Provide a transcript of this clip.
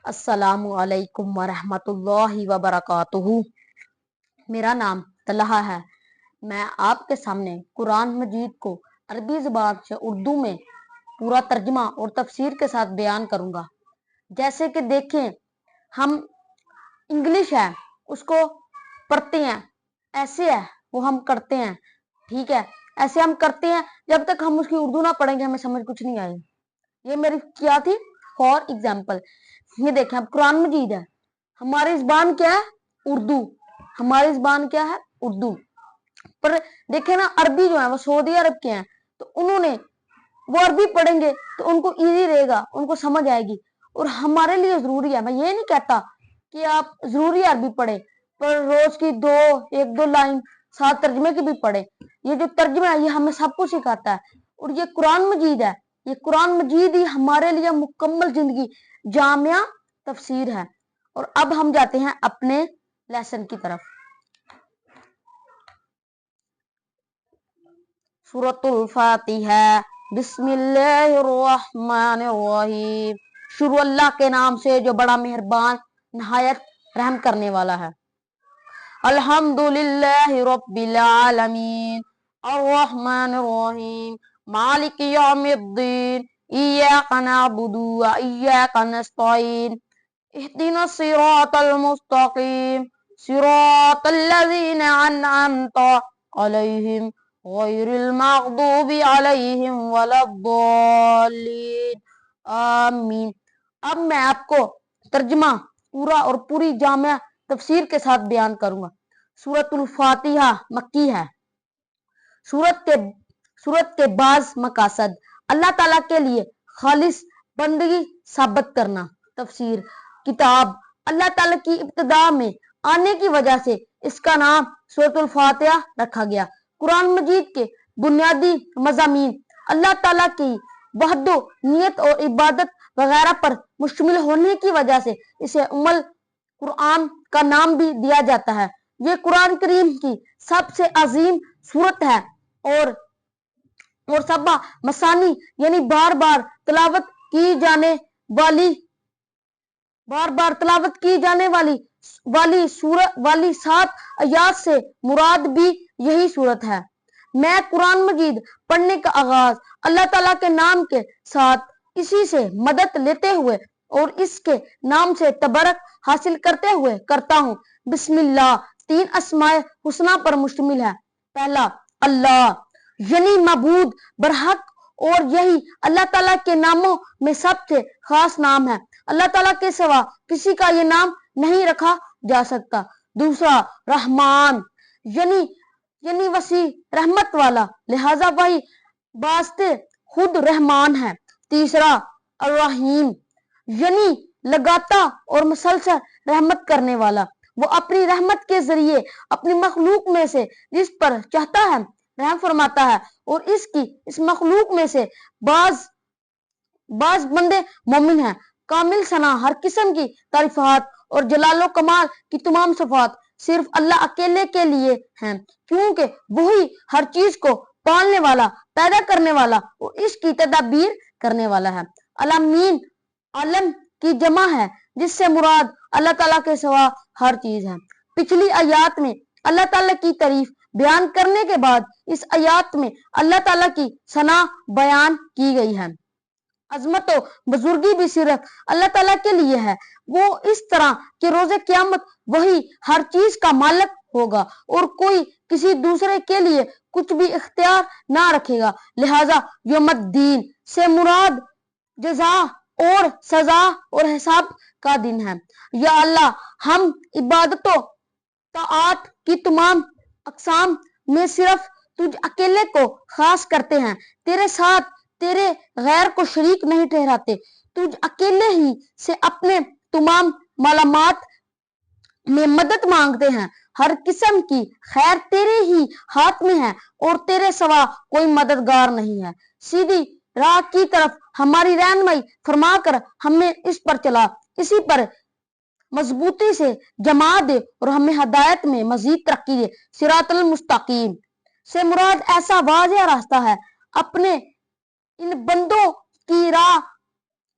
السلام علیکم ورحمۃ اللہ وبرکاتہ۔ میرا نام طلحہ ہے۔ میں آپ کے سامنے قرآن مجید کو عربی زبان سے اردو میں پورا ترجمہ اور تفسیر کے ساتھ بیان کروں گا۔ جیسے کہ دیکھیں، ہم انگلش ہے اس کو پڑھتے ہیں، ایسے ہے وہ ہم کرتے ہیں، ٹھیک ہے، ایسے ہم کرتے ہیں۔ جب تک ہم اس کی اردو نہ پڑھیں گے ہمیں سمجھ کچھ نہیں آئے۔ یہ میری کیا تھی فار ایگزامپل۔ یہ دیکھیں، اب قرآن مجید ہے، ہماری زبان کیا ہے؟ اردو۔ ہماری زبان کیا ہے؟ اردو۔ پر دیکھیں نا، عربی جو ہے وہ سعودی عرب کے ہیں، تو انہوں نے وہ عربی پڑھیں گے تو ان کو ایزی رہے گا، ان کو سمجھ آئے گی۔ اور ہمارے لیے ضروری ہے، میں یہ نہیں کہتا کہ آپ ضروری عربی پڑھیں، پر روز کی ایک دو لائن ساتھ ترجمے کی بھی پڑھیں۔ یہ جو ترجمہ ہے یہ ہمیں سب کچھ سکھاتا ہے۔ اور یہ قرآن مجید ہے، یہ قرآن مجید ہی ہمارے لیے مکمل زندگی جامعہ تفسیر ہے۔ اور اب ہم جاتے ہیں اپنے لیسن کی طرف۔ سورۃ الفاتحہ۔ بسم اللہ الرحمن الرحیم۔ شروع اللہ کے نام سے جو بڑا مہربان نہایت رحم کرنے والا ہے۔ الحمدللہ رب العالمین الرحمن الرحیم مالک یوم الدین ایاک نعبد و ایاک نستعین اہدنا الصراط المستقیم صراط الذین انعمت علیہم غیر المغضوب علیہم ولا الضالین آمین۔ اب میں آپ کو ترجمہ پورا اور پوری جامع تفسیر کے ساتھ بیان کروں گا۔ سورۃ الفاتحہ مکی ہے۔ سورت کے بعض مقاصد: اللہ تعالیٰ کے لیے خالص بندگی ثابت کرنا۔ تفسیر: کتاب اللہ تعالیٰ کی ابتدا میں آنے کی وجہ سے اس کا نام سورۃ الفاتحہ رکھا گیا۔ قرآن مجید کے بنیادی مضامین اللہ تعالیٰ کی وحدانیت اور عبادت وغیرہ پر مشتمل ہونے کی وجہ سے اسے ام القرآن کا نام بھی دیا جاتا ہے۔ یہ قرآن کریم کی سب سے عظیم سورت ہے اور سبع مثانی یعنی بار بار تلاوت کی جانے والی 7 آیات سے مراد بھی یہی صورت ہے۔ میں قرآن مجید پڑھنے کا آغاز اللہ تعالیٰ کے نام کے ساتھ اسی سے مدد لیتے ہوئے اور اس کے نام سے تبرک حاصل کرتے ہوئے کرتا ہوں۔ بسم اللہ 3 اسماء حسنی پر مشتمل ہے۔ پہلا، اللہ، یعنی معبود برحق، اور یہی اللہ تعالیٰ کے ناموں میں سب سے خاص نام ہے۔ اللہ تعالیٰ کے سوا کسی کا یہ نام نہیں رکھا جا سکتا۔ دوسرا، رحمان، یعنی وسیع رحمت والا، لہذا وہی باسطے خود رحمان ہے۔ تیسرا، الرحیم، یعنی لگاتار اور مسلسل رحمت کرنے والا، وہ اپنی رحمت کے ذریعے اپنی مخلوق میں سے جس پر چاہتا ہے رحم فرماتا ہے، اور اس مخلوق میں سے بعض بندے مومن ہیں۔ کامل ثنا، ہر قسم کی تعریفات اور جلال و کمال کی تمام صفات صرف اللہ اکیلے کے لیے ہیں، کیونکہ وہی ہر چیز کو پالنے والا، پیدا کرنے والا اور اس کی تدابیر کرنے والا ہے۔ عالمین عالم کی جمع ہے، جس سے مراد اللہ تعالیٰ کے سوا ہر چیز ہے۔ پچھلی آیات میں اللہ تعالیٰ کی تعریف بیان کرنے کے بعد اس آیات میں اللہ تعالیٰ کی ثنا بیان کی گئی ہے۔ عظمت و بزرگی بھی صرف اللہ تعالیٰ کے لیے ہے۔ وہ اس طرح کہ روز قیامت وہی ہر چیز کا مالک ہوگا اور کوئی کسی دوسرے کے لیے کچھ بھی اختیار نہ رکھے گا، لہذا یوم الدین سے مراد جزا اور سزا اور حساب کا دن ہے۔ یا اللہ، ہم عبادت و طاعات کی تمام اقسام میں صرف تجھ اکیلے کو خاص کرتے ہیں، تیرے ساتھ تیرے غیر کو شریک نہیں ٹھہراتے، تجھ اکیلے ہی سے اپنے تمام معاملات میں مدد مانگتے ہیں۔ ہر قسم کی خیر تیرے ہی ہاتھ میں ہے اور تیرے سوا کوئی مددگار نہیں ہے۔ سیدھی راہ کی طرف ہماری رہنمائی فرما کر ہمیں اس پر چلا، اسی پر مضبوطی سے جما دے اور ہمیں ہدایت میں مزید ترقی دے۔ صراط المستقیم سے مراد ایسا واضح راستہ ہے، اپنے ان بندوں کی راہ